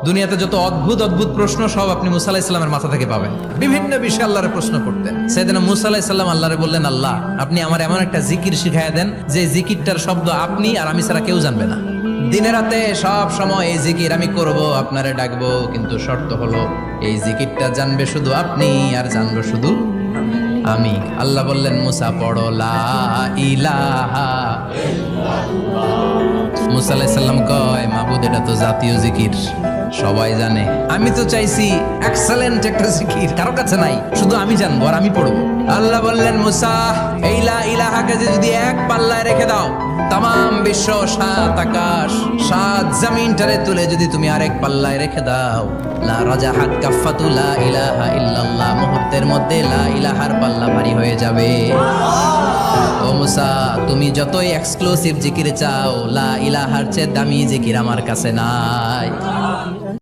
দুনিয়াতে যত অদ্ভুত অদ্ভুত প্রশ্ন সব আপনি মুসা আলাইহিস সালামের মাথা থেকে পাবেন। বিভিন্ন বিষয়ে আল্লাহরে প্রশ্ন করতেন। সাইয়েদনা মুসা আলাইহিস সালাম আল্লাহরে বললেন, আল্লাহ আপনি আমার এমন একটা জিকির শিখাইয়া দেন যে জিকিরটার শব্দ আপনি আর আমি ছাড়া কেউ জানবে না। দিনে রাতে সব সময় এই জিকির আমি করব, আপনারে ডাকবো, কিন্তু শর্ত হলো এই জিকিরটা জানবে শুধু আপনি আর জানবো শুধু আমি। আল্লাহ বললেন, মুসা পড়ো লা ইলাহা। মুসা আলাইহিস সালাম কয়, মাবুদ এটা তো জাতীয় জিকির, সবাই জানে। আমি তো চাইছি এক্সেলেন্ট একটা জিকির, কারো কাছে নাই, শুধু আমি জানবো আর আমি পড়বো। আল্লাহ বললেন, মুসা এই লা ইলাহাকে যদি এক পাল্লায় রেখে দাও, তামাম বিশ্ব, সাত আকাশ, সাত জমিনটারে তুলে যদি তুমি আরেক পাল্লায় রেখে দাও, লা রাজাহাত কাফাতু লা ইলাহা ইল্লাল্লাহ, মুহূর্তের মধ্যে লা ইলাহার পাল্লা ভারী হয়ে যাবে। ও মুসা, তুমি যতই এক্সক্লুসিভ জিকির চাও, লা ইলাহার চেয়ে দামি জিকির আমার কাছে নাই।